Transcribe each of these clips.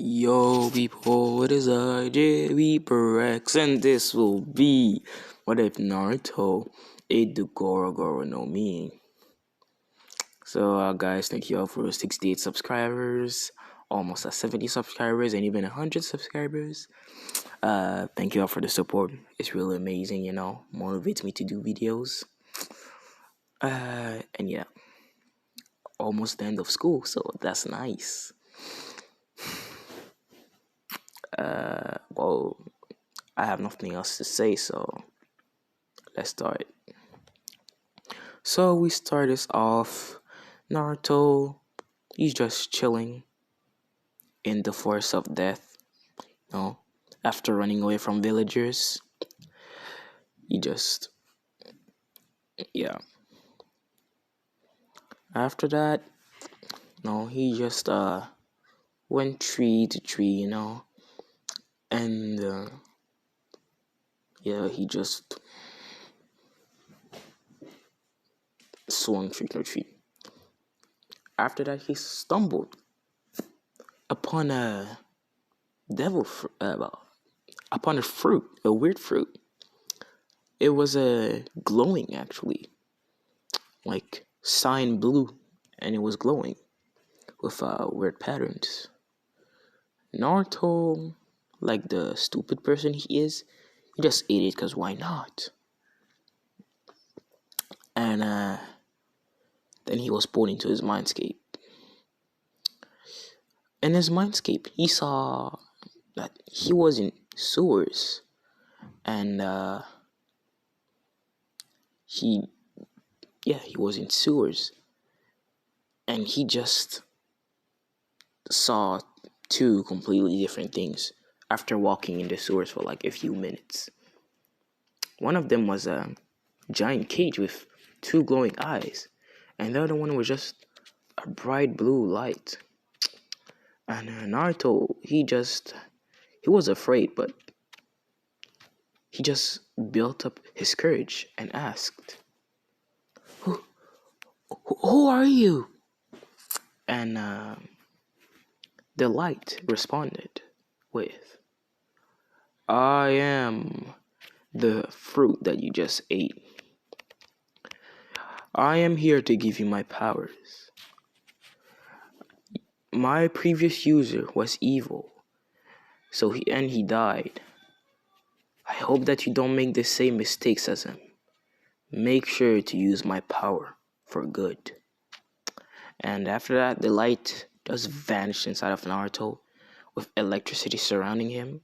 Yo people, it is I, Reaper X, and this will be What If Naruto ate the Goro no Mi. So guys, thank you all for 68 subscribers, almost at 70 subscribers, and even 100 subscribers. Thank you all for the support. It's really amazing, motivates me to do videos. And yeah, almost the end of school, so that's nice. Well, I have nothing else to say, so let's start. So we start this off. Naruto, he's just chilling in the forest of death. After running away from villagers, he just, yeah. After that, he just went tree to tree, and he just swung tree to tree. After that, he stumbled upon a upon a fruit, a weird fruit. It was a glowing, actually, like cyan blue, and it was glowing with weird patterns. Naruto, like the stupid person he is, he just ate it because why not? And then he was pulled into his mindscape. In his mindscape, he saw that he was in sewers, and he was in sewers, and he just saw two completely different things after walking in the sewers for like a few minutes. One of them was a giant cage with two glowing eyes, and the other one was just a bright blue light. And Naruto, he was afraid, but he just built up his courage and asked, who are you? And the light responded with, I am the fruit that you just ate. I am here to give you my powers. My previous user was evil, so he died. I hope that you don't make the same mistakes as him. Make sure to use my power for good. And after that, the light just vanished inside of Naruto with electricity surrounding him.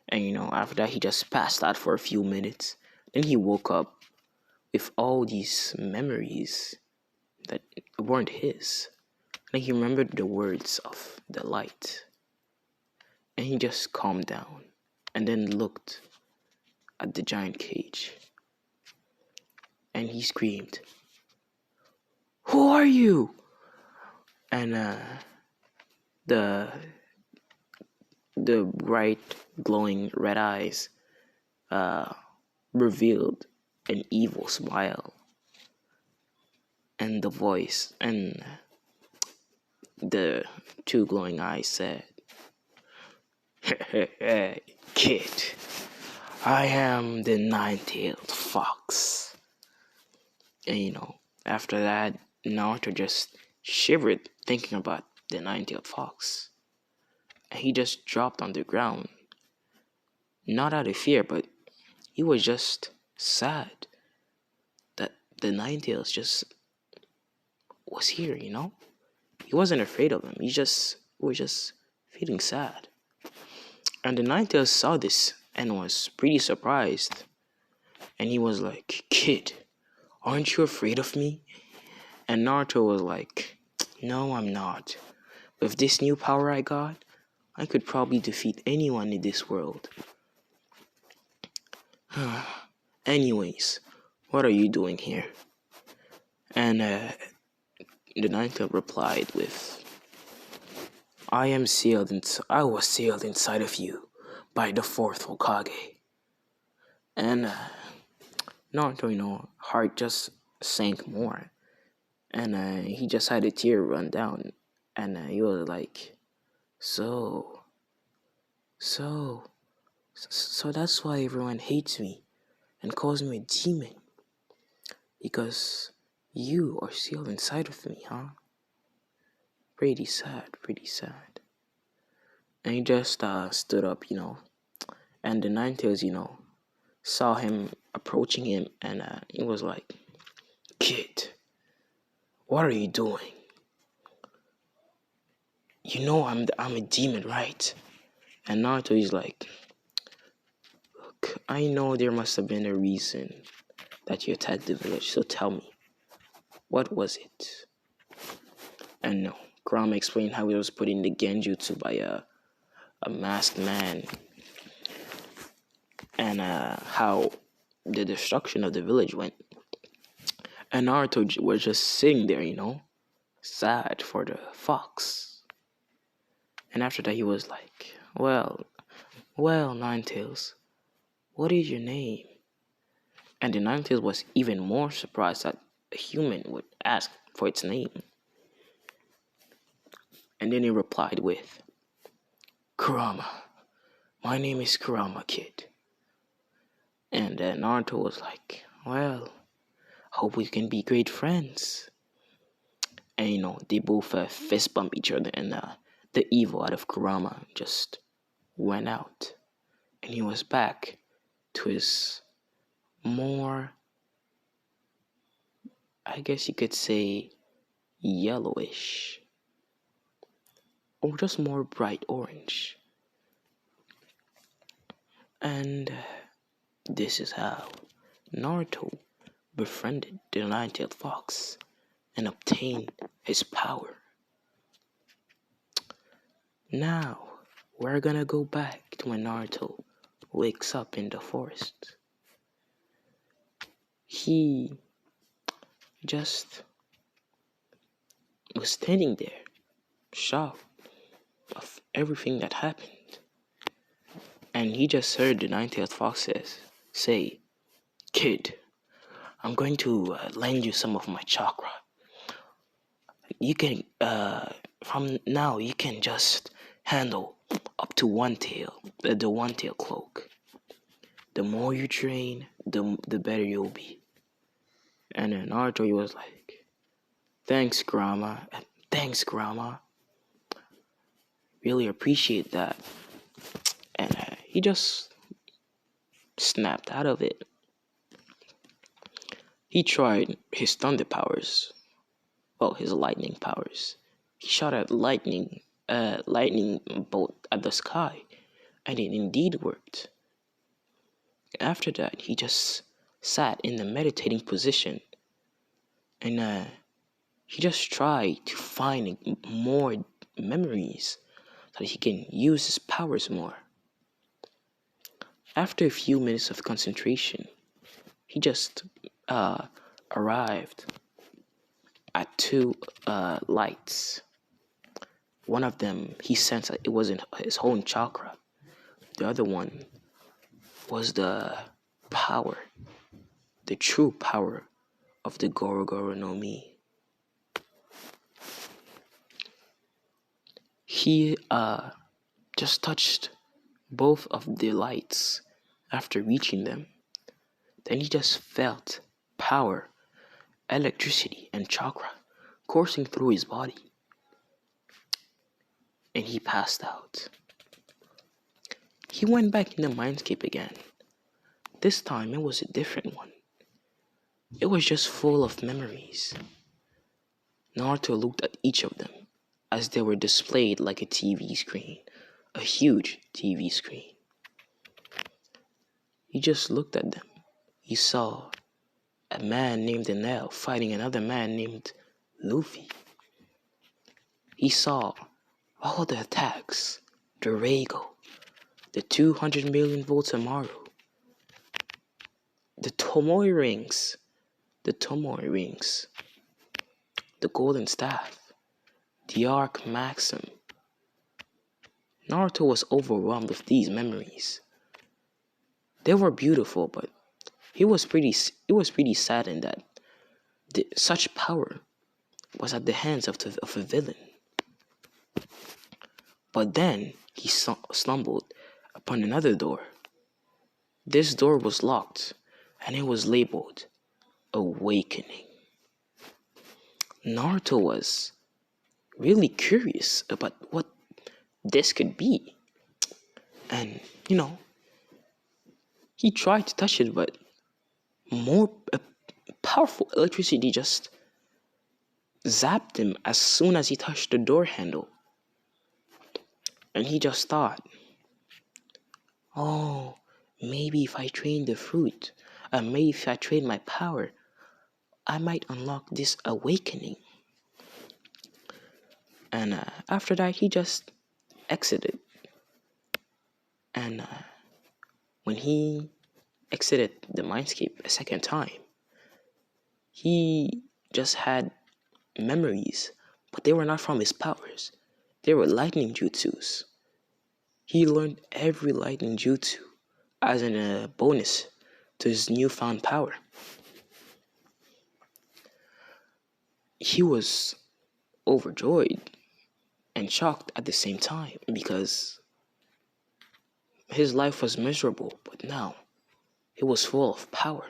And after that, he just passed out for a few minutes. Then he woke up with all these memories that weren't his. And he remembered the words of the light. And he just calmed down and then looked at the giant cage. And he screamed, who are you? And the bright glowing red eyes revealed an evil smile. And the voice and the two glowing eyes said, hey, kid, I am the nine-tailed fox. And after that, Naruto just shivered thinking about the nine-tailed fox. And he just dropped on the ground. Not out of fear, but he was just sad that the nine-tails just was here, He wasn't afraid of him. He was just feeling sad. And the nine-tails saw this and was pretty surprised. And he was like, kid, aren't you afraid of me? And Naruto was like, no, I'm not. With this new power I got, I could probably defeat anyone in this world. Anyways, what are you doing here? And the ninth replied with, I was sealed inside of you by the fourth Hokage. And Naruto, heart just sank more. And he just had a tear run down. And he was like, So, so, so that's why everyone hates me and calls me a demon. Because you are still inside of me, huh? Pretty sad, pretty sad. And he just stood up, and the Ninetales, saw him approaching him, and he was like, "Kid, what are you doing? You know I'm a demon, right?" And Naruto is like, "Look, I know there must have been a reason that you attacked the village, so tell me, what was it?" And no, Kurama explained how he was put in the genjutsu by a masked man, and how the destruction of the village went. And Naruto was just sitting there, sad for the fox. And after that, he was like, well, Ninetales, what is your name?" And the Ninetales was even more surprised that a human would ask for its name. And then he replied with, "Kurama. My name is Kurama, kid." And Naruto was like, "Well, hope we can be great friends." And they both fist bump each other, and the evil out of Kurama just went out. And he was back to his more, I guess you could say, yellowish, or just more bright orange. And this is how Naruto befriended the nine-tailed fox and obtained his power. Now, we're gonna go back to when Naruto wakes up in the forest. He just was standing there, shocked of everything that happened. And he just heard the nine-tailed fox say, "Kid, I'm going to lend you some of my chakra. You can, from now, you can just handle up to the one-tail cloak. The more you train, the better you'll be." And then Naruto, he was like, Thanks, Grandma. Really appreciate that." And he just snapped out of it. He tried his thunder powers, his lightning powers. He shot at lightning bolt at the sky, and it indeed worked. After that, he just sat in the meditating position, and he just tried to find more memories so that he can use his powers more. After a few minutes of concentration, he just arrived at two lights. One of them, he sensed that it wasn't his own chakra. The other one was the power, the true power of the Goro no Mi. He just touched both of the lights after reaching them. Then he just felt power, electricity, and chakra coursing through his body. And he passed out. He went back in the mindscape again. This time it was a different one. It was just full of memories. Naruto looked at each of them as they were displayed like a TV screen, a huge TV screen. He just looked at them. He saw a man named Enel fighting another man named Luffy. He saw all the attacks, the Reigo, the 200 million volts Amaru, the Tomoe rings, the golden staff, the Arc Maxim. Naruto was overwhelmed with these memories. They were beautiful, but it was pretty saddened that such power was at the hands of a villain. But then he stumbled upon another door. This door was locked, and it was labeled Awakening. Naruto was really curious about what this could be. And, he tried to touch it, but more powerful electricity just zapped him as soon as he touched the door handle. And he just thought, oh, maybe if I train the fruit, maybe if I train my power, I might unlock this awakening. And after that, he just exited. And when he exited the mindscape a second time, he just had memories, but they were not from his powers. They were lightning jutsus. He learned every lightning jutsu as a bonus to his newfound power. He was overjoyed and shocked at the same time because his life was miserable, but now it was full of power.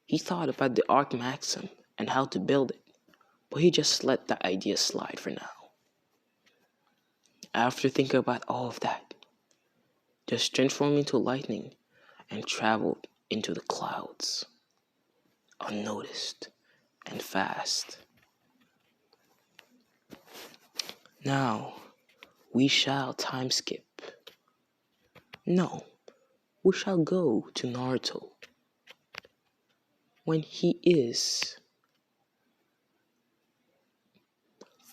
He thought about the Arc Maxim and how to build it, but he just let that idea slide for now. After thinking about all of that, just transformed into lightning and traveled into the clouds, unnoticed and fast. Now, we shall time skip. No, we shall go to Naruto when he is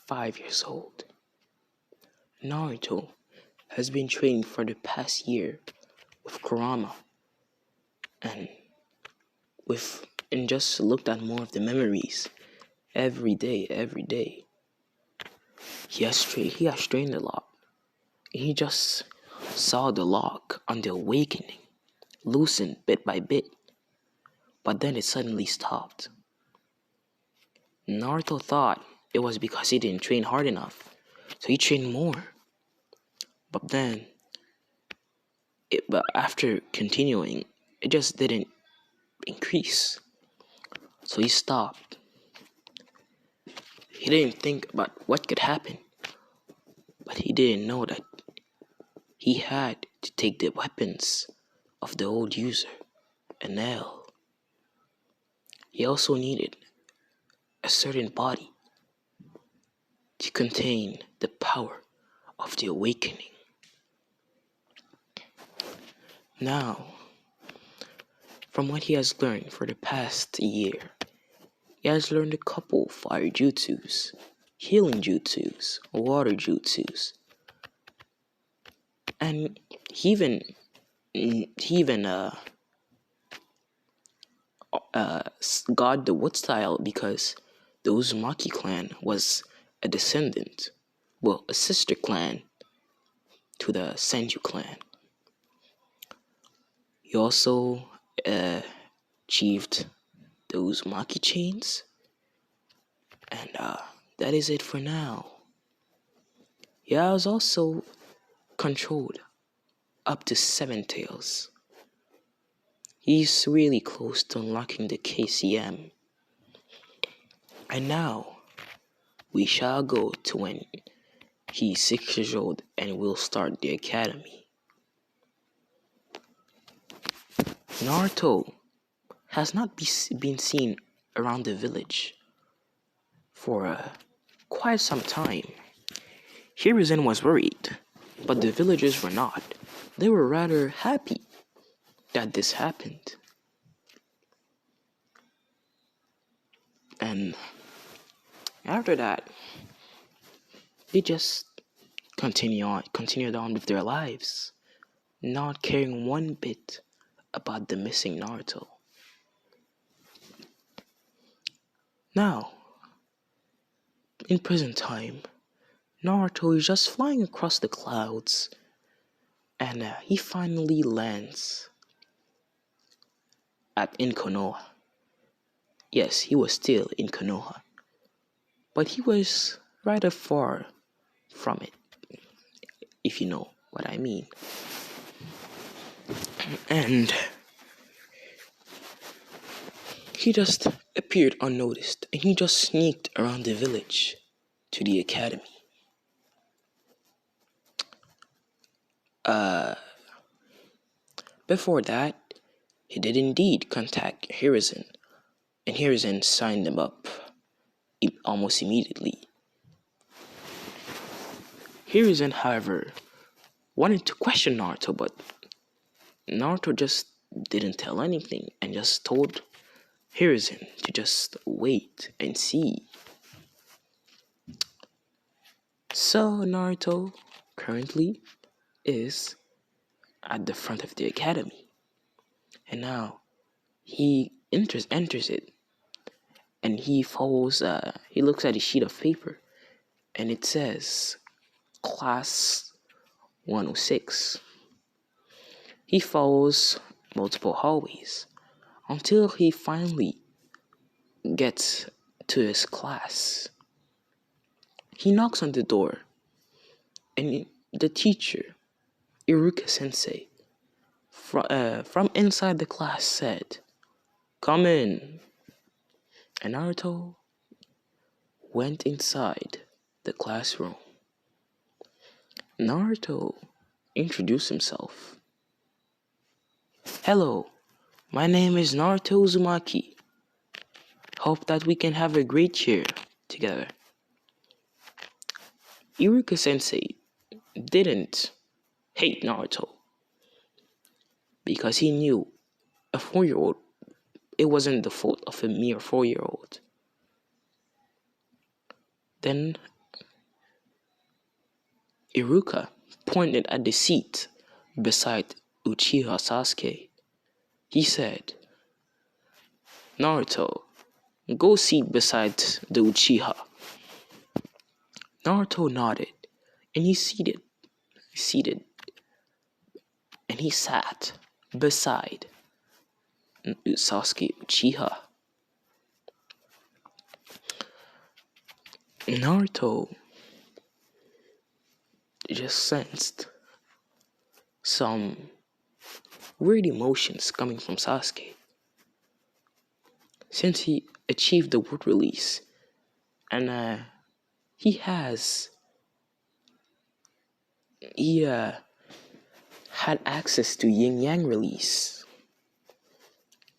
5 years old. Naruto has been training for the past year with Kurama and just looked at more of the memories every day. He has trained a lot. He just saw the lock on the awakening loosen bit by bit, but then it suddenly stopped. Naruto thought it was because he didn't train hard enough, so he trained more. But then, after continuing, it just didn't increase. So he stopped. He didn't think about what could happen, but he didn't know that he had to take the weapons of the old user, an L. He also needed a certain body to contain the power of the awakening. Now, from what he has learned for the past year, he has learned a couple fire jutsus, healing jutsus, water jutsus, and he even got the wood style because the Uzumaki clan was a sister clan to the Senju clan. He also achieved the Uzumaki chains, and that is it for now. He has also controlled up to 7 tails. He's really close to unlocking the KCM. And now, we shall go to when he's 6 years old and will start the academy. Naruto has not been seen around the village for quite some time. Hiruzen was worried, but the villagers were not. They were rather happy that this happened. And after that, they just continued on with their lives, not caring one bit about the missing Naruto. Now, in present time, Naruto is just flying across the clouds, and he finally lands in Konoha. Yes, he was still in Konoha, but he was rather far from it. if you know what I mean. And he just appeared unnoticed, and he just sneaked around the village to the academy. Before that, he did indeed contact Hiruzen, and Hiruzen signed him up almost immediately. Hiruzen, however, wanted to question Naruto, but Naruto just didn't tell anything and just told Hiruzen to just wait and see. So Naruto currently is at the front of the academy, and now he enters it, and he follows. He looks at a sheet of paper, and it says Class 106. He follows multiple hallways until he finally gets to his class. He knocks on the door, and the teacher, Iruka Sensei, from inside the class said, "Come in." And Naruto went inside the classroom. Naruto introduced himself. "Hello, my name is Naruto Uzumaki. Hope that we can have a great year together." Iruka Sensei didn't hate Naruto because he knew a 4-year-old, it wasn't the fault of a mere 4-year-old. Then Iruka pointed at the seat beside Uchiha Sasuke. He said, "Naruto, go sit beside the Uchiha." Naruto nodded, and he seated, and he sat beside Sasuke Uchiha. Naruto just sensed some weird emotions coming from Sasuke. Since he achieved the word release, and he had access to yin yang release,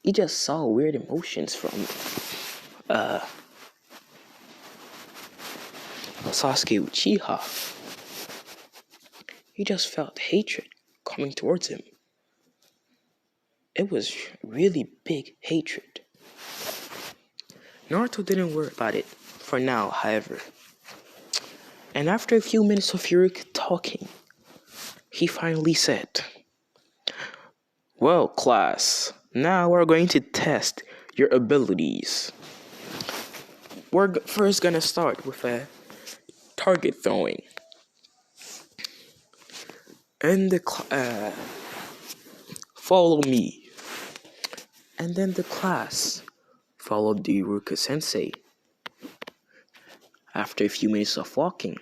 he just saw weird emotions from Sasuke Uchiha. He just felt hatred coming towards him. It was really big hatred. Naruto didn't worry about it for now, however. And after a few minutes of Iruka talking, he finally said, "Well, class, now we're going to test your abilities. We're first gonna start with a target throwing. And follow me." And then the class followed the Iruka Sensei. After a few minutes of walking,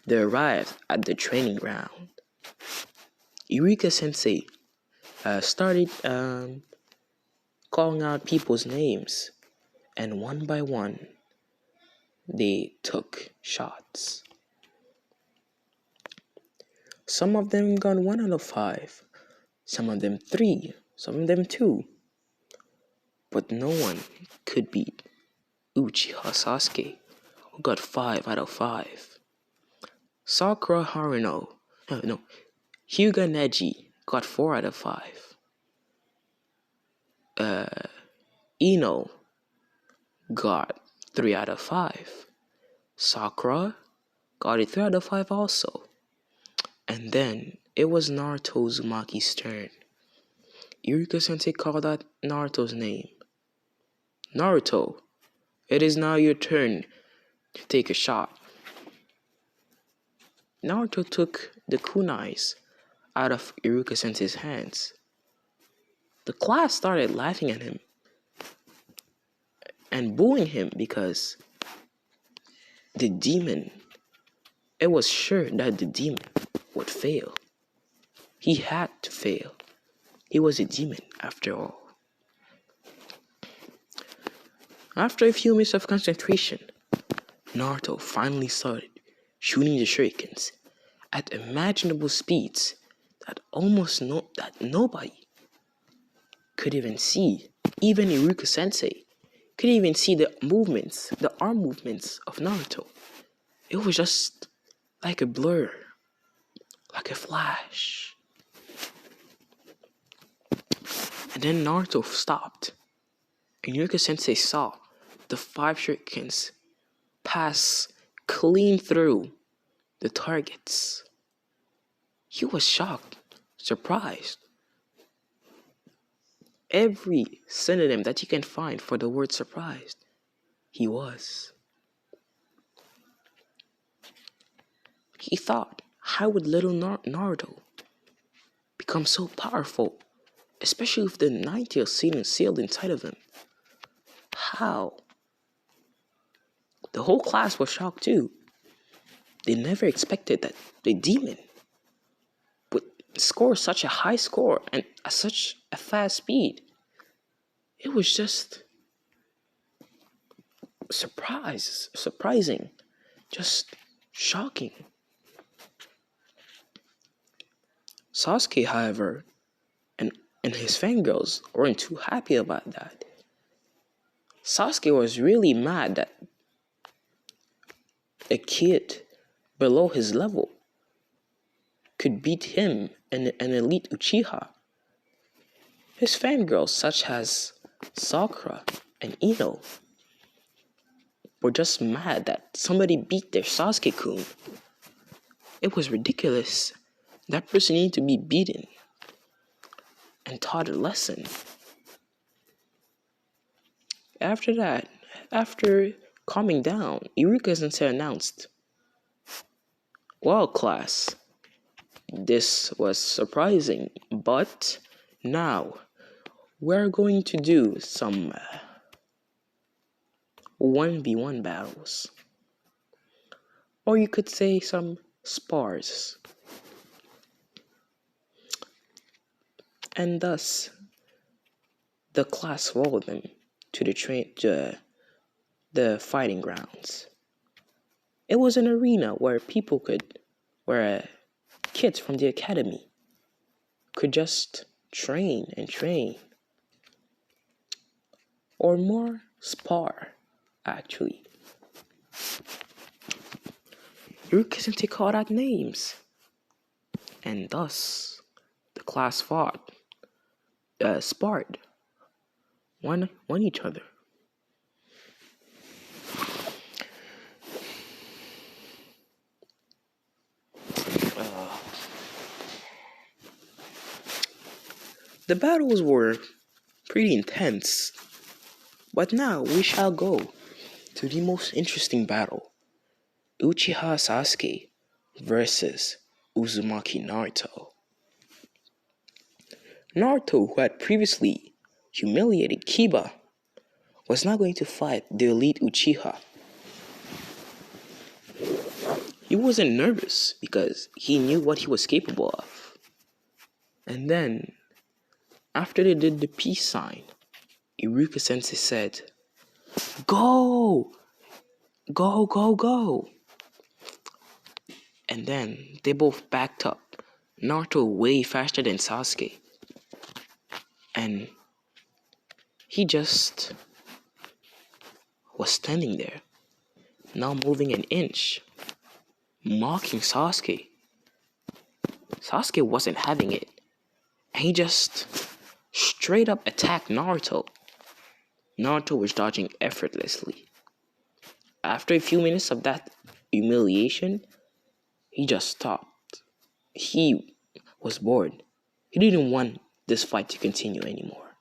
they arrived at the training ground. Iruka Sensei started calling out people's names, and one by one, they took shots. Some of them got 1 out of 5, some of them 3, some of them 2. But no one could beat Uchiha Sasuke, who got 5 out of 5. Sakura Haruno, Hyuga Neji got 4 out of 5. Ino got 3 out of 5. Sakura got a 3 out of 5 also. And then it was Naruto Uzumaki's turn. Iruka Sensei called out Naruto's name. "Naruto, it is now your turn to take a shot." Naruto took the kunais out of Iruka Sensei's hands. The class started laughing at him and booing him because the demon It was sure that the demon would fail. He had to fail. He was a demon after all. After a few minutes of concentration, Naruto finally started shooting the shurikens at imaginable speeds that that nobody could even see. Even Iruka Sensei couldn't even see the movements, the arm movements of Naruto. It was just like a blur, like a flash. And then Naruto stopped, and Iruka Sensei saw the 5 shurikens pass clean through the targets. He was shocked, surprised. Every synonym that you can find for the word surprised, he was. He thought, how would little Naruto become so powerful, especially with the 90th sealed inside of him? How? The whole class was shocked too. They never expected that the demon would score such a high score and at such a fast speed. It was just surprising, just shocking. Sasuke, however, and his fangirls weren't too happy about that. Sasuke was really mad that a kid below his level could beat him and an elite Uchiha. His fangirls, such as Sakura and Ino, were just mad that somebody beat their Sasuke-kun. It was ridiculous. That person needed to be beaten and taught a lesson. After that, after calming down, Iruka Sensei announced, "Well, class, this was surprising, but now we're going to do some 1v1 battles. Or you could say some spars." And thus, the class followed them to the fighting grounds. It was an arena where kids from the academy could just train and train. Or more, spar, actually. Iruka Sensei called out names. And thus, the class sparred, won each other. The battles were pretty intense, but now we shall go to the most interesting battle: Uchiha Sasuke versus Uzumaki Naruto. Naruto, who had previously humiliated Kiba, was now going to fight the elite Uchiha. He wasn't nervous because he knew what he was capable of. And then, after they did the peace sign, Iruka Sensei said, "Go! Go, go, go!" And then they both backed up. Naruto way faster than Sasuke. And he just was standing there, not moving an inch, mocking Sasuke. Sasuke wasn't having it. And he just straight up attacked Naruto. Naruto was dodging effortlessly. After a few minutes of that humiliation, he just stopped. He was bored. He didn't want this fight to continue anymore.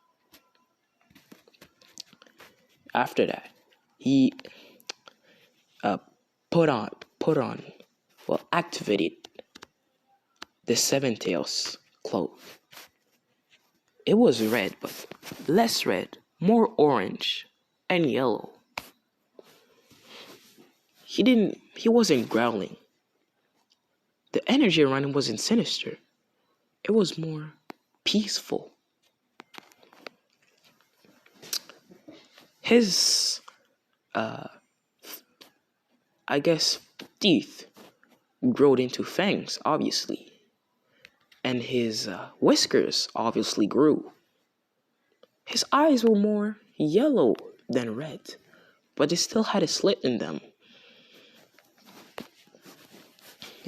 After that, he activated the Seven Tails cloak. It was red, but less red, more orange and yellow. He wasn't growling. The energy around him wasn't sinister. It was more peaceful. His, I guess, teeth growed into fangs, obviously. And his whiskers obviously grew. His eyes were more yellow than red, but they still had a slit in them.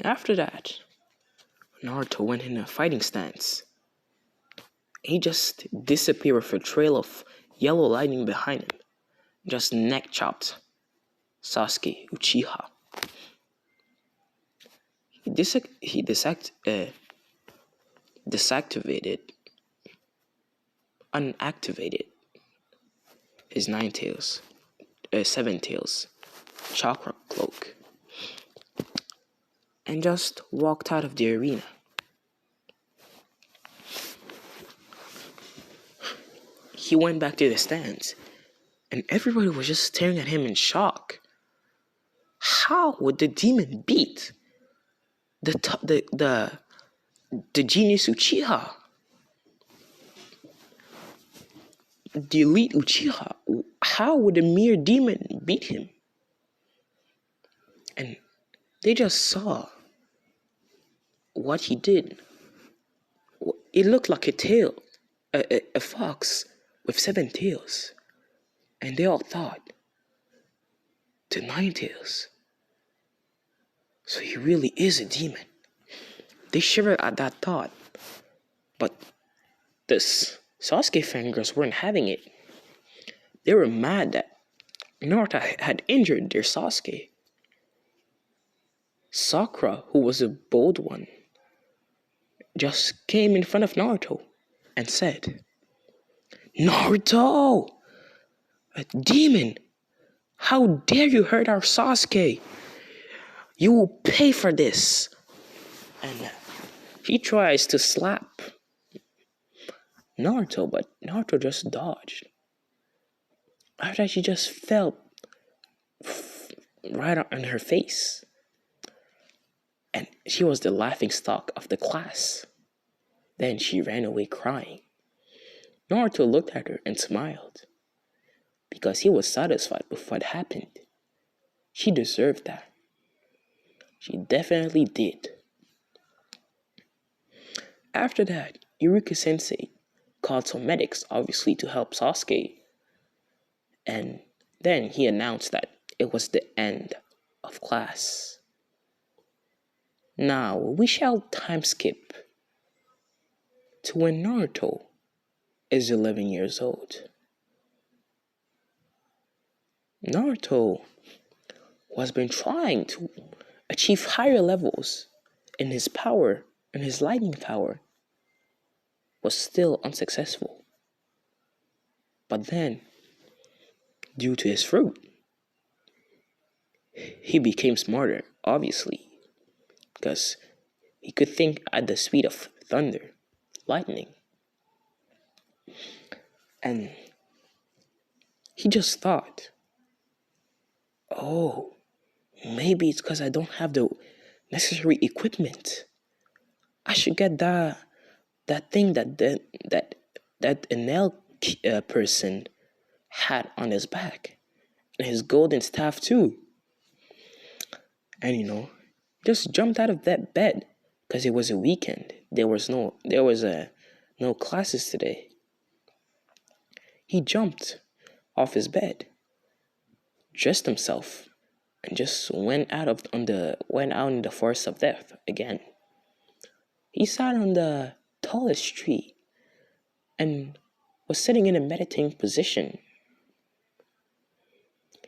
After that, Naruto went in a fighting stance. He just disappeared with a trail of yellow lightning behind him. Just neck chopped Sasuke Uchiha. He unactivated his seven tails chakra cloak, and just walked out of the arena. He went back to the stands, and everybody was just staring at him in shock. How would the demon beat the genius Uchiha? The elite Uchiha? How would a mere demon beat him? And they just saw what he did. It looked like a fox with seven tails. And they all thought, the nine tails. So he really is a demon. They shivered at that thought. But the Sasuke fangirls weren't having it. They were mad that Naruto had injured their Sasuke. Sakura, who was a bold one, just came in front of Naruto and said, "Naruto! A demon! How dare you hurt our Sasuke? You will pay for this." And he tries to slap Naruto, but Naruto just dodged. After that, she just fell right on her face. And she was the laughingstock of the class. Then she ran away crying. Naruto looked at her and smiled, because he was satisfied with what happened. She deserved that. She definitely did. After that, Iruka-sensei called some medics, obviously, to help Sasuke. And then he announced that it was the end of class. Now, we shall time skip to when Naruto is 11 years old. Naruto has been trying to achieve higher levels in his power, and his lightning power was still unsuccessful. But then, due to his fruit, he became smarter, obviously, because he could think at the speed of thunder, lightning. And he just thought, oh, maybe it's because I don't have the necessary equipment. I should get that thing that Enel person had on his back, and his golden staff too. And just jumped out of that bed because it was a weekend. There was no classes today. He jumped off his bed, dressed himself, and just went out in the forest of death again. He sat on the tallest tree and was sitting in a meditating position.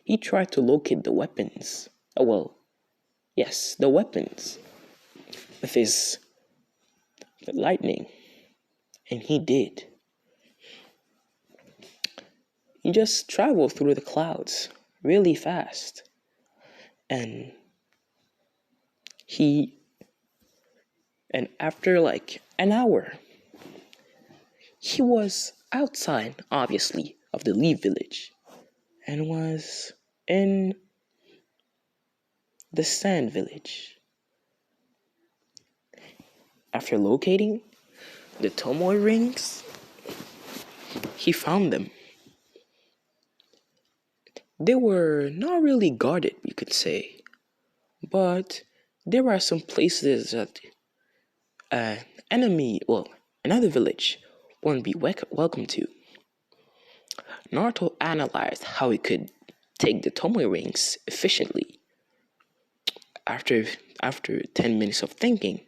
He tried to locate the weapons. The weapons with his lightning, and he did. He just traveled through the clouds really fast, and after like an hour, he was outside, obviously, of the Leaf Village, and was in the Sand Village. After locating the Tomoe rings, he found them. They were not really guarded, you could say, but there are some places that an another village wouldn't be welcome to. Naruto analyzed how he could take the Tomoe rings efficiently. After after 10 minutes of thinking,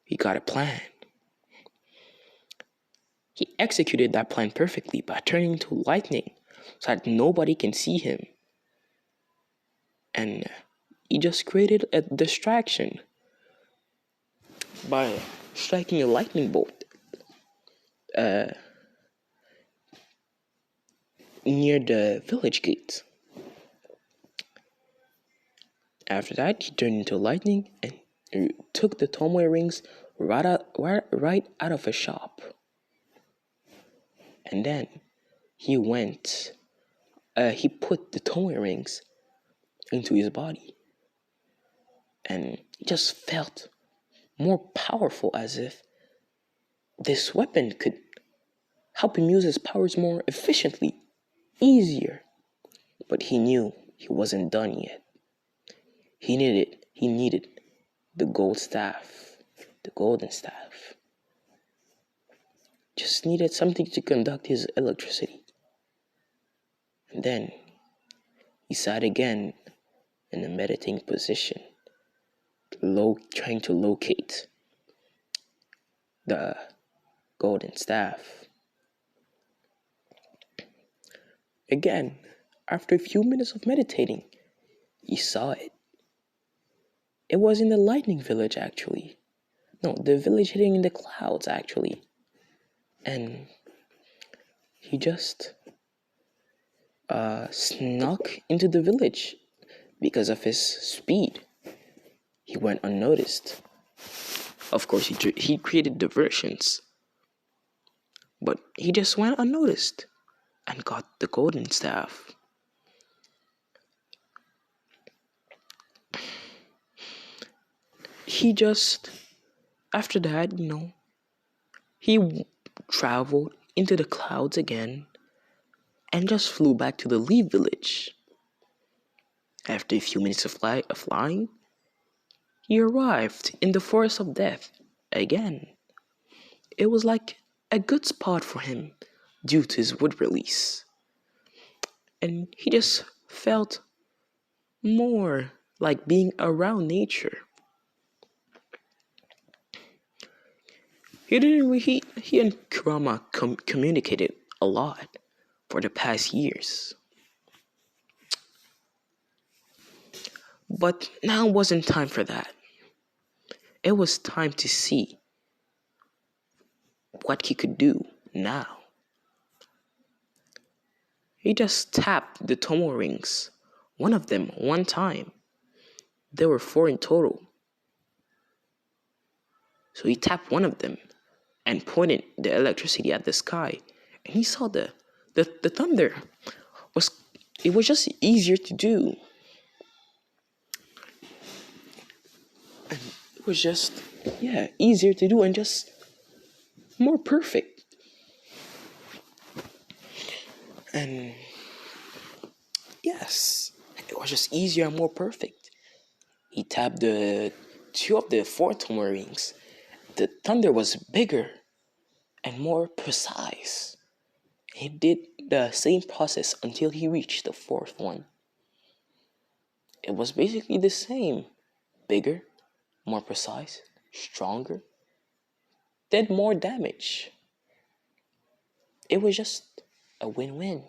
he got a plan. He executed that plan perfectly by turning into lightning so that nobody can see him. And he just created a distraction by striking a lightning bolt near the village gate. After that, he turned into lightning and took the Tomoe rings right out of a shop. And then he put the Tomoe rings into his body. And he just felt more powerful, as if this weapon could help him use his powers more efficiently, easier. But he knew he wasn't done yet. He needed the golden staff. Just needed something to conduct his electricity. And then he sat again in a meditating position, trying to locate the golden staff. Again, after a few minutes of meditating, he saw it. It was in the lightning village, actually. No, the village hidden in the clouds, actually. And he just snuck into the village because of his speed. He went unnoticed. Of course, he created diversions, but he just went unnoticed and got the golden staff. He just, after that, he traveled into the clouds again and just flew back to the Leaf village. After a few minutes of flying, he arrived in the Forest of Death again. It was like a good spot for him due to his wood release. And he just felt more like being around nature. He and Kurama communicated a lot for the past years. But now wasn't time for that. It was time to see what he could do now. He just tapped the Tomo rings, one of them one time. There were 4 in total. So he tapped one of them and pointed the electricity at the sky, and he saw the thunder. It was just easier to do. And it was just easier to do and just more perfect. And yes, it was just easier and more perfect. He tapped the 2 of the 4 Tomo rings. The thunder was bigger and more precise. He did the same process until he reached the 4th one. It was basically the same. Bigger, more precise, stronger, did more damage. It was just a win-win.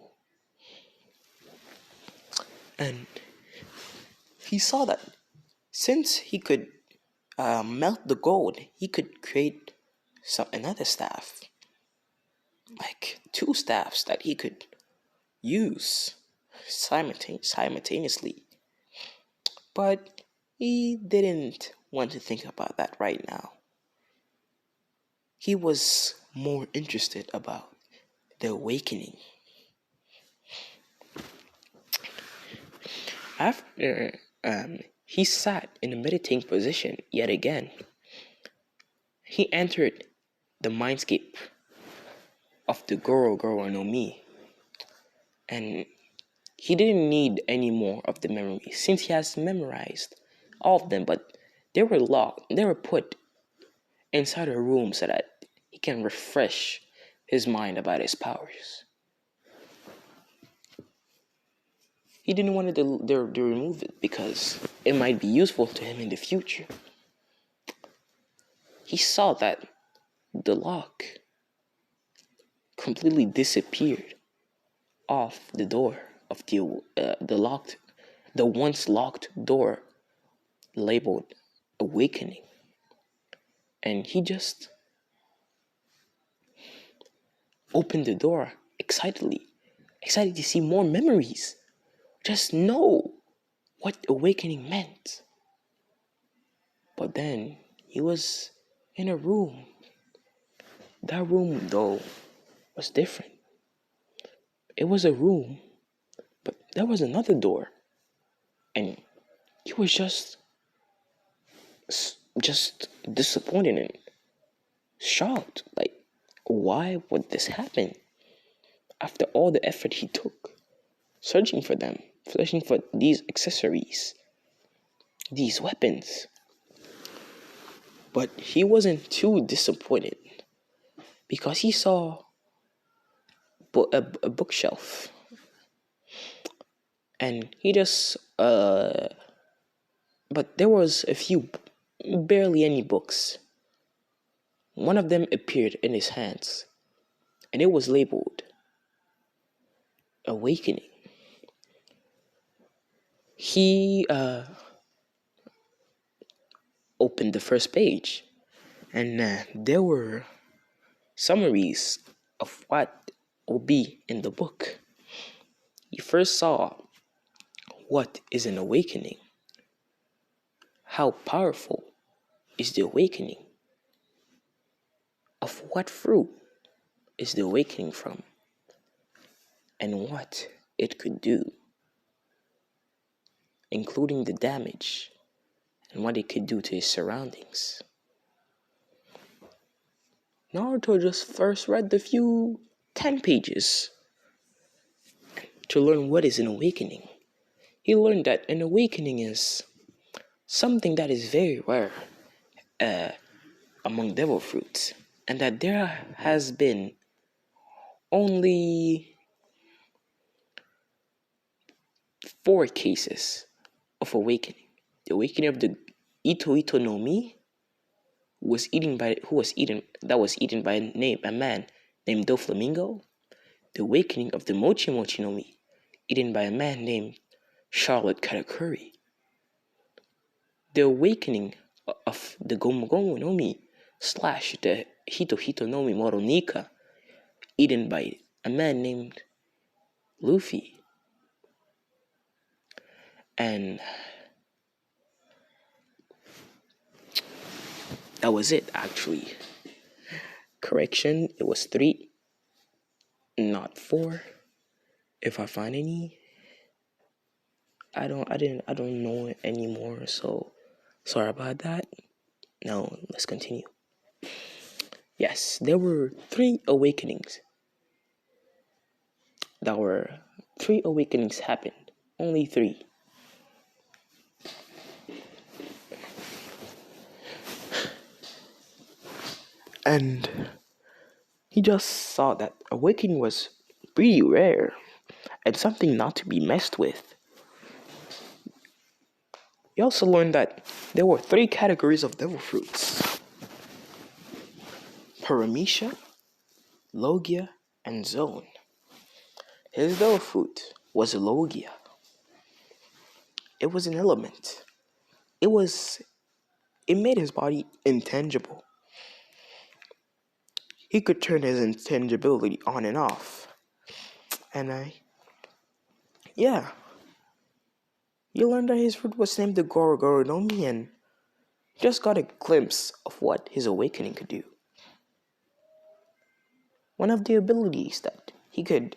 And he saw that since he could melt the gold, he could create another staff. Like 2 staffs that he could use simultaneously. But he didn't want to think about that right now. He was more interested about the awakening. After he sat in a meditating position yet again, he entered the mindscape of the Goro no Mi, and he didn't need any more of the memories since he has memorized all of them, but they were locked, they were put inside a room so that he can refresh his mind about his powers. He didn't want to remove it because it might be useful to him in the future. He saw that the lock completely disappeared off the door of the once locked door labeled awakening, and he just opened the door excited to see more memories, just know what awakening meant. But then he was in a room. That room, though, was different. It was a room, but there was another door, and he was just disappointed and shocked. Like, why would this happen? After all the effort he took, searching for them, searching for these accessories, these weapons. But he wasn't too disappointed because he saw a bookshelf, and he just but there was a few, barely any books. One of them appeared in his hands, and it was labeled Awakening. He opened the first page, and there were summaries of what will be in the book. He first saw what is an awakening, how powerful is the awakening, of what fruit is the awakening from, and what it could do, including the damage and what it could do to his surroundings. Naruto just first read the few 10 pages to learn what is an awakening. He learned that an awakening is something that is very rare among devil fruits, and that there has been only 4 cases of awakening. The awakening of the Ito no Mi, that was eaten by a man named Doflamingo. The awakening of the Mochi Mochi no Mi, eaten by a man named Charlotte Katakuri. The awakening of the Gomu Gomu no Mi / the Hito no Mi Moronika, eaten by a man named Luffy. And that was it, actually. Correction, it was 3, not 4. If I find any, I don't know anymore, so sorry about that. Now let's continue. Yes, there were 3 awakenings. There were 3 awakenings happened. Only 3. And he just saw that awakening was pretty rare and something not to be messed with. He also learned that there were 3 categories of devil fruits: Paramecia, Logia, and Zone. His devil fruit was Logia. It was an element. It made his body intangible. He could turn his intangibility on and off. And you learned that his fruit was named the Goro no Mi, and just got a glimpse of what his awakening could do. One of the abilities that he could,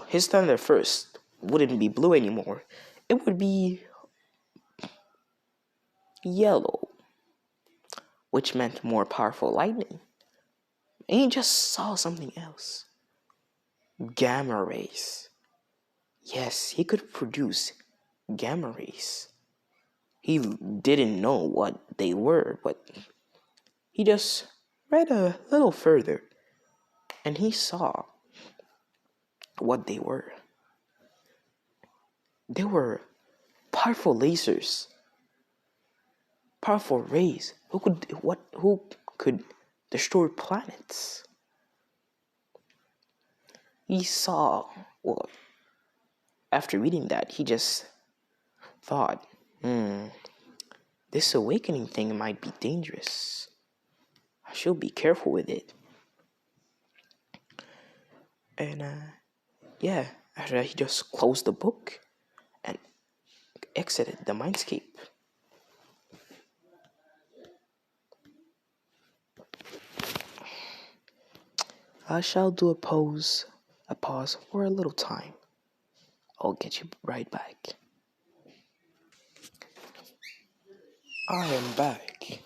his thunder first wouldn't be blue anymore. It would be yellow. which meant more powerful lightning. And he just saw something else. Gamma rays. Yes, he could produce gamma rays. He didn't know what they were, but he just read a little further and he saw what they were. They were powerful lasers, powerful rays who could destroy planets. He saw, well, after reading that, he just thought, this awakening thing might be dangerous. I should be careful with it. And yeah, after that, he just closed the book and exited the mindscape. I shall do a pause for a little time. I'll get you right back. I am back,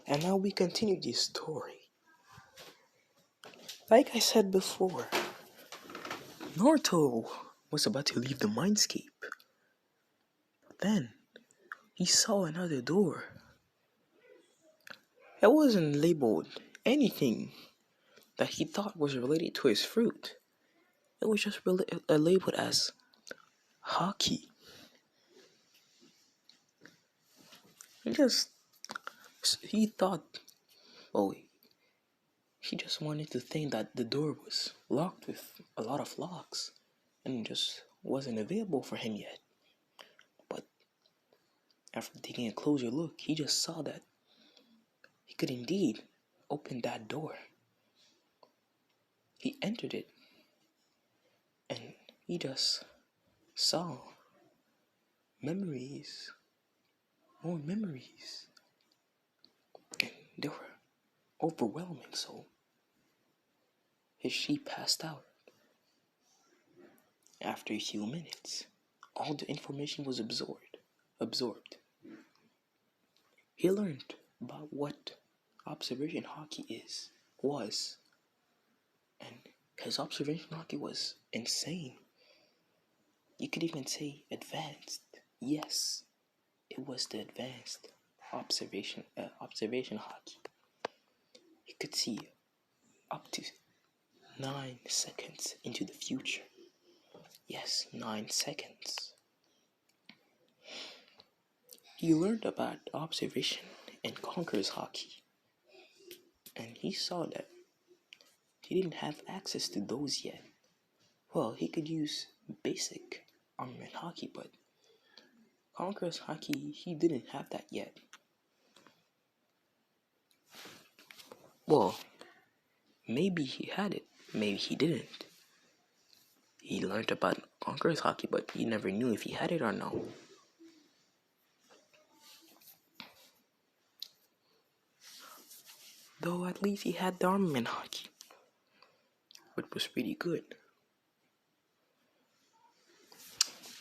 and now we continue this story. Like I said before, Naruto was about to leave the mindscape. But then, he saw another door. It wasn't labeled anything that he thought was related to his fruit. It was just labeled as Haki. He thought, oh, he just wanted to think that the door was locked with a lot of locks and just wasn't available for him yet. But after taking a closer look, he just saw that he could indeed open that door. He entered it and he just saw memories, more memories. And they were overwhelming, so his sheep passed out. After a few minutes, all the information was absorbed. He learned about what observation haki was, and his observation haki was insane. You could even say advanced. Yes, it was the advanced observation haki. He could see up to 9 seconds into the future. Yes, 9 seconds. He learned about observation and conqueror's haki, and he saw that he didn't have access to those yet. Well, he could use basic armament haki, but conqueror's haki, he didn't have that yet. Well, maybe he had it, maybe he didn't. He learned about conqueror's haki, but he never knew if he had it or no. Though at least he had the armament haki, which was pretty good.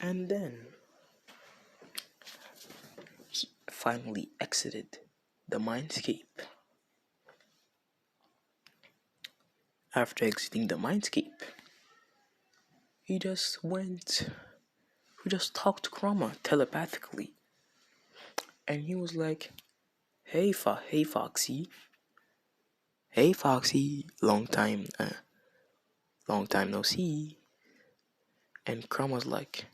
And then he finally exited the mindscape. After exiting the mindscape, he just talked to Chroma telepathically. And he was like, hey Foxy. Hey Foxy, long time no see. And Chroma was like,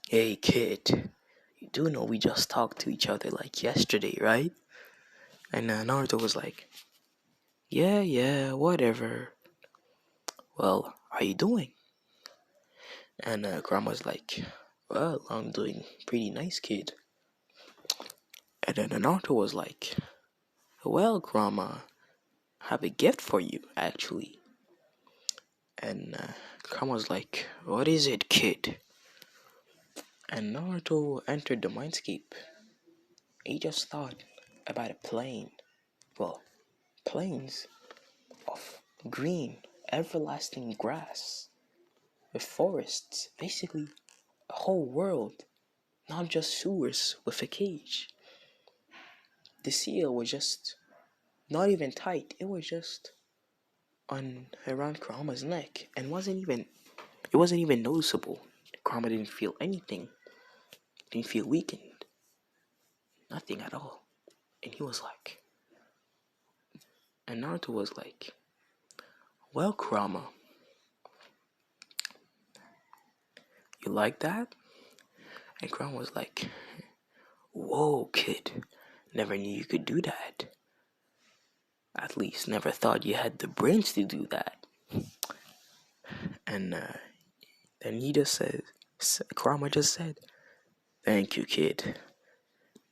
hey kid, you do know we just talked to each other like yesterday, right? And Naruto was like, yeah, whatever. Well, how you doing? And Chroma was like, well, I'm doing pretty nice, kid. And then Naruto was like, well, Chroma, I have a gift for you, actually. And Chroma was like, what is it, kid? And Naruto entered the mindscape. He just thought about a plane. Well, plains of green, everlasting grass with forests, basically a whole world, not just sewers with a cage. the seal was just not even tight. It was just on around Kurama's neck and it wasn't even noticeable. Kurama didn't feel anything. Didn't feel weakened. Nothing at all. And he was like, and Naruto was like, well, Kurama, you like that? And Kurama was like, whoa, kid, never knew you could do that. At least never thought you had the brains to do that. And then Kurama just said, thank you, kid.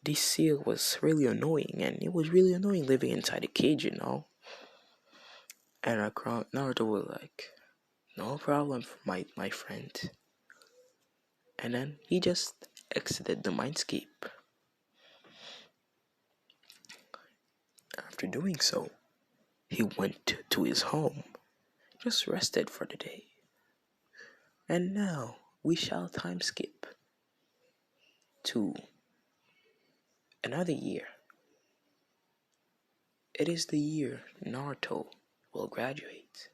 This seal was really annoying, and it was really annoying living inside a cage, you know? And Naruto was like, no problem, my friend. And then he just exited the mindscape. After doing so, he went to his home, just rested for the day. And now we shall time skip to another year. It is the year Naruto will graduate.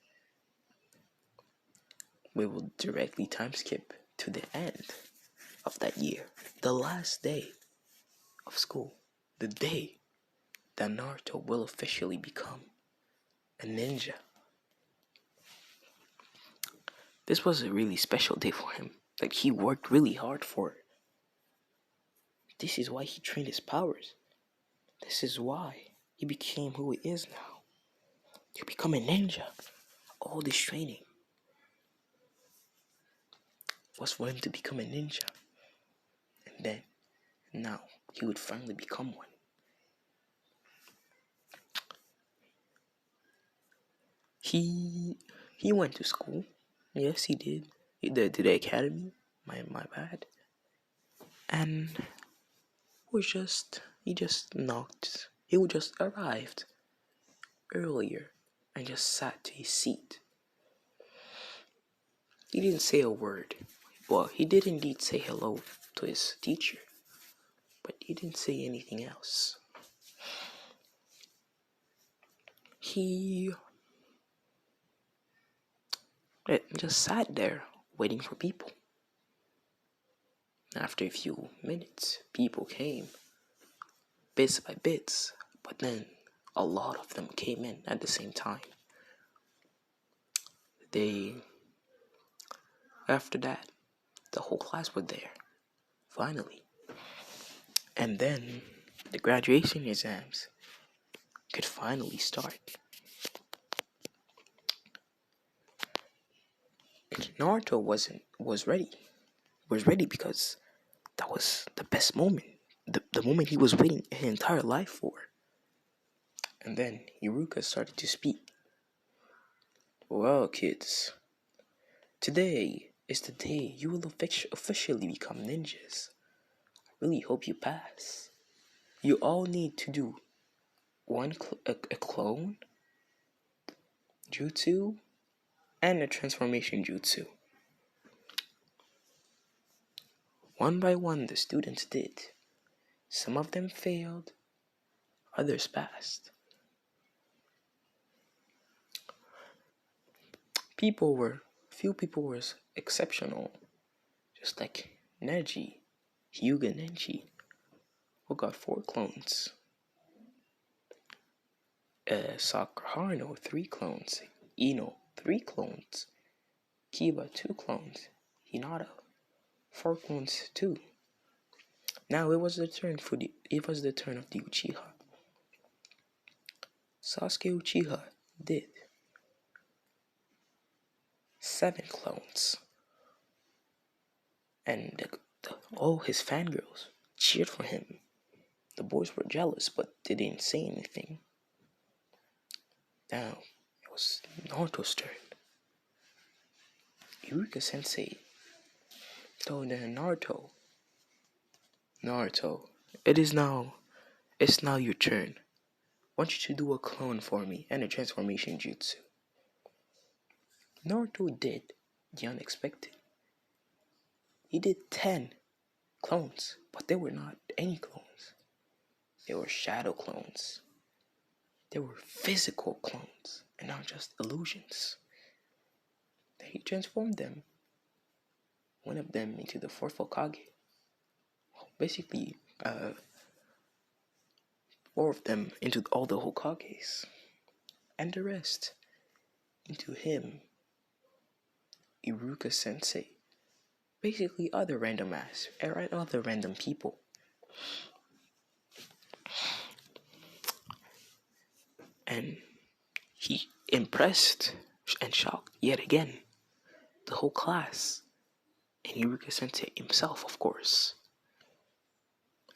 We will directly time skip to the end of that year, the last day of school, the day that Naruto will officially become a ninja. This was a really special day for him. Like, he worked really hard for it. This is why he trained his powers. This is why he became who he is now. To become a ninja. All this training was for him to become a ninja. And then, now, he would finally become one. He went to school. Yes, he did. To the academy. My bad. And he just knocked. He would just arrived earlier and just sat to his seat. He didn't say a word. Well, he did indeed say hello to his teacher, but he didn't say anything else. He just sat there waiting for people. After a few minutes, people came, bits by bits, but then a lot of them came in at the same time. After that, the whole class was there, finally. And then the graduation exams could finally start. Naruto was ready. Was ready because that was the best moment. The moment he was waiting his entire life for. And then Iruka started to speak. Well, kids, today is the day you will officially become ninjas. I really hope you pass. You all need to do a clone jutsu and a transformation jutsu. One by one, the students did. Some of them failed, others passed. Few people were exceptional, just like Hyuga Neji, who got 4 clones. Sakurano, 3 clones. Ino, 3 clones. Kiba, 2 clones. Hinata, 4 clones too. Now it was the turn of the Uchiha. Sasuke Uchiha did 7 clones. And all his fangirls cheered for him. The boys were jealous, but they didn't say anything. Now it was Naruto's turn. Iruka Sensei told Naruto, it's now your turn. I want you to do a clone for me and a transformation jutsu. Naruto did the unexpected. He did 10 clones, but they were not any clones. They were shadow clones. They were physical clones and not just illusions. Then he transformed them, one of them into the fourth Hokage. Basically, four of them into all the Hokages, and the rest into him, Iruka Sensei. Basically, other other random people. And he impressed and shocked yet again the whole class, and Iruka Sensei himself, of course.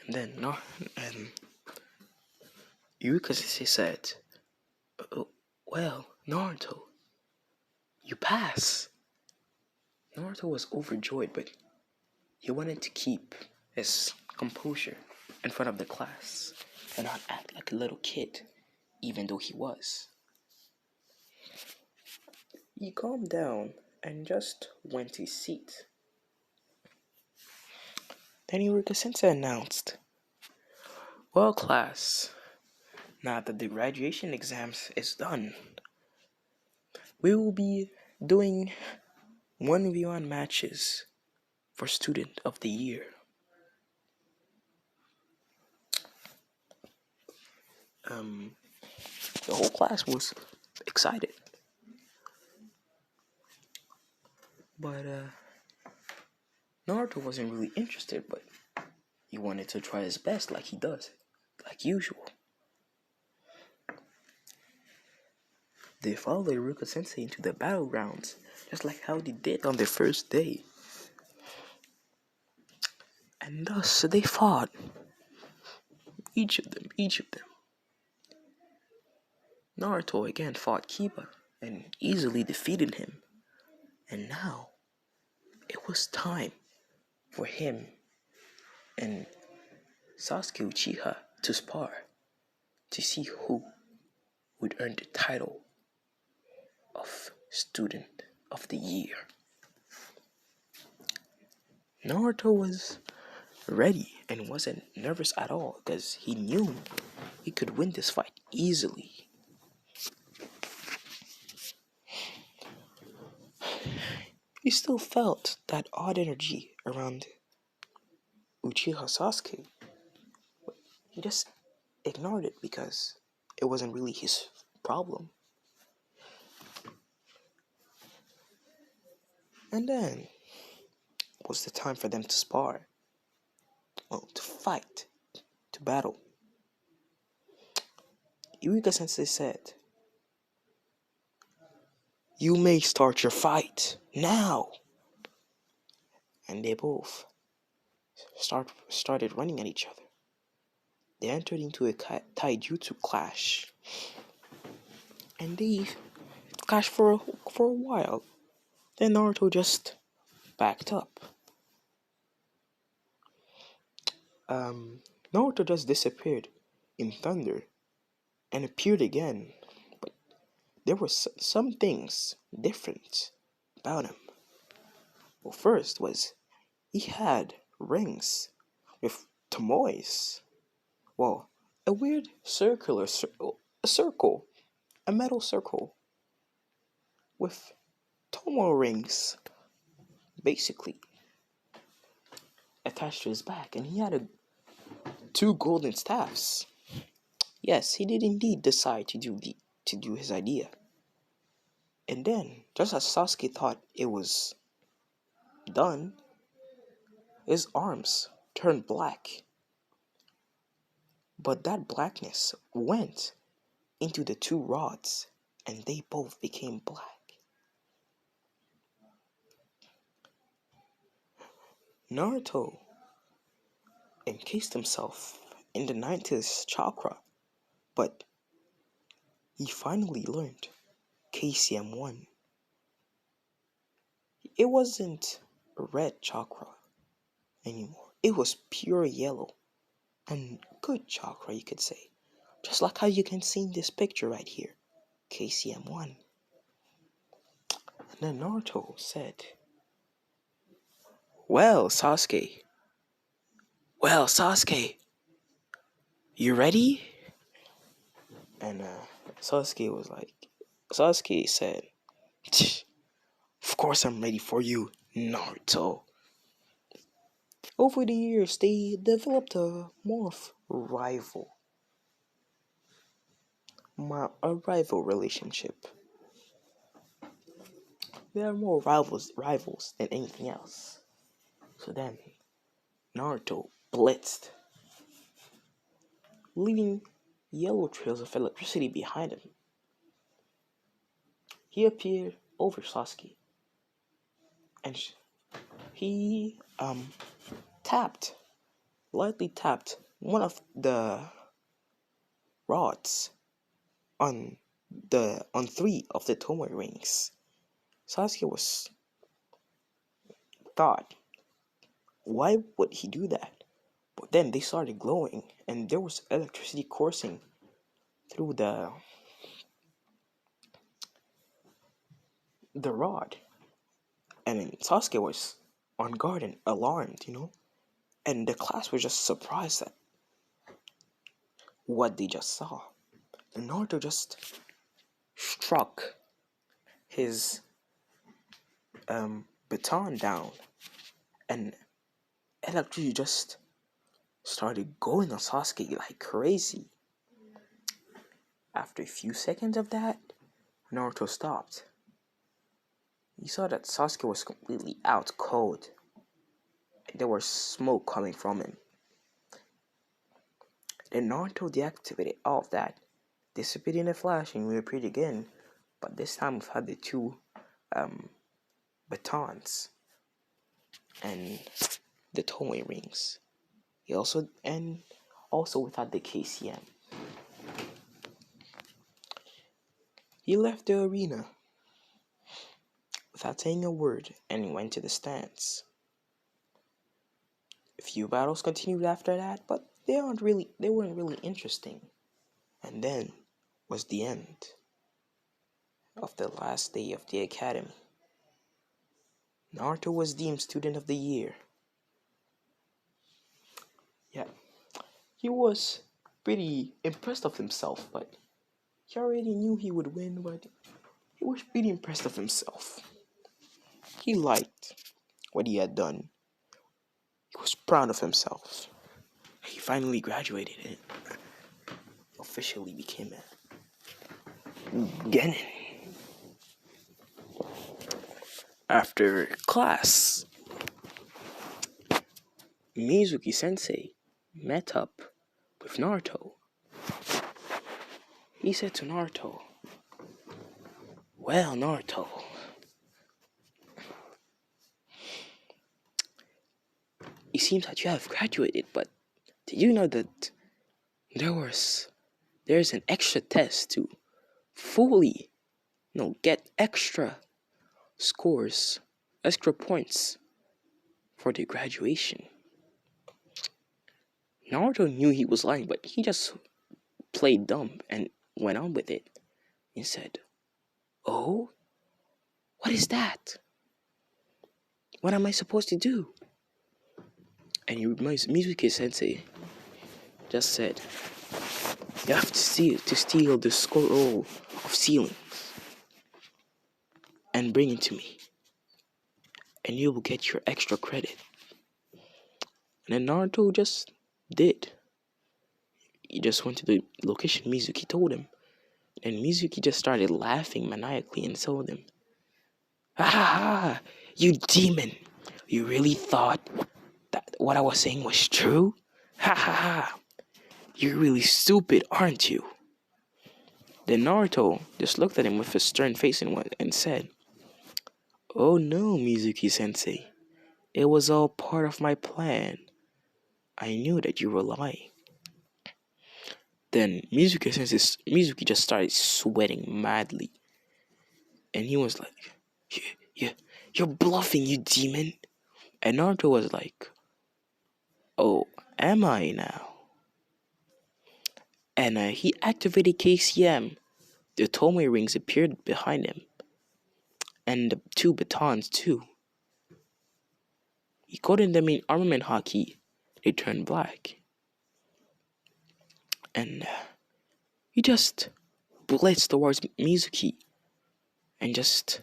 And then Iruka Sensei said, "Oh, well, Naruto, you pass." Naruto was overjoyed, but he wanted to keep his composure in front of the class and not act like a little kid, even though he was. He calmed down and just went to his seat. Then Iruka Sensei announced, "Well, class, now that the graduation exams is done, we will be doing 1v1 matches for Student of the Year." The whole class was excited. But Naruto wasn't really interested, but he wanted to try his best like he does, like usual. They followed Iruka Sensei into the battlegrounds, just like how they did on their first day. And thus they fought. Each of them. Naruto again fought Kiba and easily defeated him. And now it was time for him and Sasuke Uchiha to spar to see who would earn the title of Student of the Year. Naruto was ready and wasn't nervous at all because he knew he could win this fight easily. He still felt that odd energy around Uchiha Sasuke. He just ignored it because it wasn't really his problem. And then it was the time for them to spar. Well, to fight, to battle. Iruka Sensei said, "You may start your fight now." And they both started running at each other. They entered into a taijutsu clash. And they clashed for a while. Then Naruto just backed up. Naruto just disappeared in thunder and appeared again. But there were some things different about him. Well, first was he had rings with tomoes. Well, a weird circle, a metal circle with tomo rings, basically attached to his back, and he had two golden staffs. Yes, he did indeed decide to do his idea. And then, just as Sasuke thought it was done, his arms turned black. But that blackness went into the two rods, and they both became black. Naruto encased himself in the 90th chakra, but he finally learned KCM1. It wasn't a red chakra anymore. It was pure yellow and good chakra, you could say. Just like how you can see in this picture right here, KCM1. And then Naruto said, Well, Sasuke, You ready? And Sasuke said, of course I'm ready for you, Naruto. Over the years, they developed a a rival relationship. They are more rivals than anything else. So then, Naruto blitzed, leaving yellow trails of electricity behind him. He appeared over Sasuke, and he tapped, lightly tapped one of the rods on on three of the Tomoe rings. Sasuke was thought, why would he do that? But then they started glowing, and there was electricity coursing through the rod. And then Sasuke was on guard and alarmed. And the class was just surprised at what they just saw. And Naruto just struck his baton down, and electricity just started going on Sasuke like crazy. After a few seconds of that, Naruto stopped. He saw that Sasuke was completely out cold. There was smoke coming from him. Then Naruto deactivated all of that, disappeared in a flash, and reappeared again. But this time we've had the two batons and the Tomoe rings. He also without the KCM. He left the arena without saying a word and went to the stands. A few battles continued after that, but they weren't really interesting. And then was the end of the last day of the academy. Naruto was deemed student of the year. Yeah, he was pretty impressed of himself, but he already knew he would win, but he was pretty impressed of himself. He liked what he had done. He was proud of himself. He finally graduated and officially became a genin. After class, Mizuki Sensei met up with Naruto. He said to Naruto, well, Naruto, it seems that you have graduated, but did you know that there's an extra test to fully, get extra scores, extra points for the graduation? Naruto knew he was lying, but he just played dumb and went on with it. He said, oh, what is that? What am I supposed to do? And Mizuki Sensei just said, you have to steal the scroll of sealing and bring it to me, and you will get your extra credit. And then Naruto just did. He just went to the location Mizuki told him. And Mizuki just started laughing maniacally and told him, ha ha ha, you demon. You really thought that what I was saying was true? Ha ha ha. You're really stupid, aren't you? Then Naruto just looked at him with a stern face and said, oh no, Mizuki Sensei. It was all part of my plan. I knew that you were lying. Then Mizuki just started sweating madly. And he was like, you're bluffing, you demon. And Naruto was like, oh, am I now? And he activated KCM. The Tomoe rings appeared behind him. And the two batons too. He coded them in armament haki. They turned black. and he just blitzed towards Mizuki and just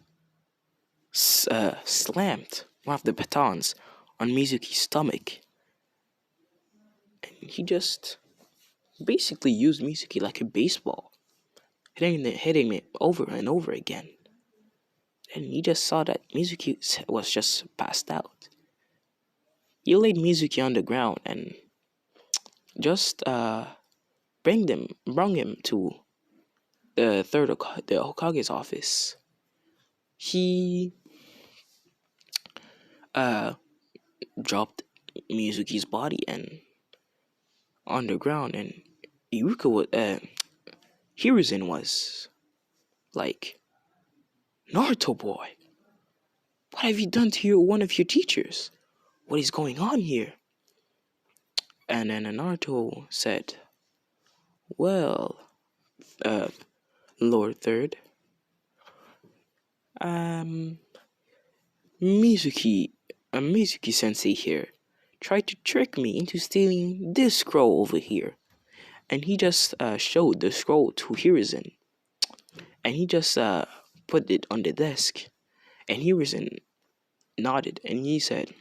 slammed one of the batons on Mizuki's stomach. And he just basically used Mizuki like a baseball, hitting it over and over again. And he just saw that Mizuki was just passed out. He laid Mizuki on the ground and just brought him to the Hokage's office. He uh, dropped Mizuki's body and on the ground, and Hiruzen was like, Naruto boy, what have you done to one of your teachers? What is going on here? And then Naruto said, well, Lord Third, um, Mizuki Sensei here tried to trick me into stealing this scroll over here. And he just showed the scroll to Hiruzen. And he just put it on the desk. And Hiruzen nodded and he said,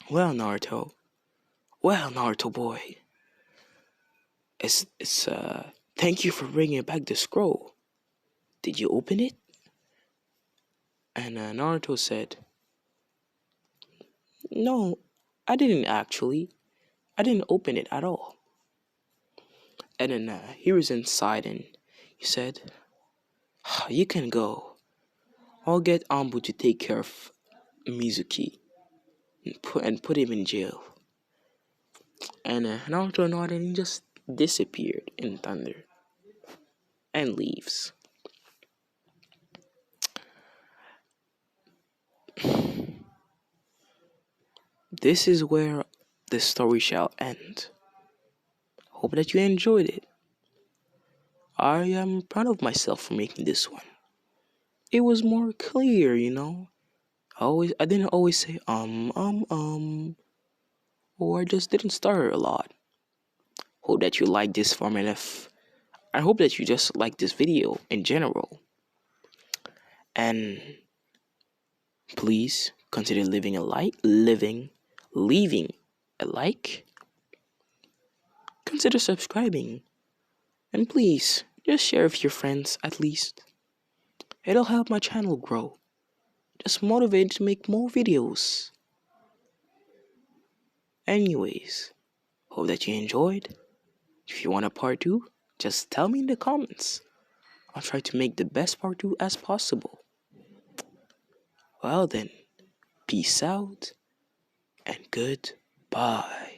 well, Naruto boy, it's thank you for bringing back the scroll. Did you open it? And Naruto said, no, I didn't actually. I didn't open it at all. And then he was inside and he said, you can go. I'll get Ambu to take care of Mizuki and put him in jail. And Naruto nodded and he just disappeared in thunder and leaves. This is where the story shall end. Hope that you enjoyed it. I am proud of myself for making this one. It was more clear, you know. I didn't always say or I just didn't stutter a lot. Hope that you like this format. I hope that you just like this video in general. And please consider leaving a like. Consider subscribing. And please, just share with your friends at least. It'll help my channel grow. Just motivate to make more videos. Anyways, hope that you enjoyed. If you want a part 2, just tell me in the comments. I'll try to make the best part 2 as possible. Well then, peace out and goodbye.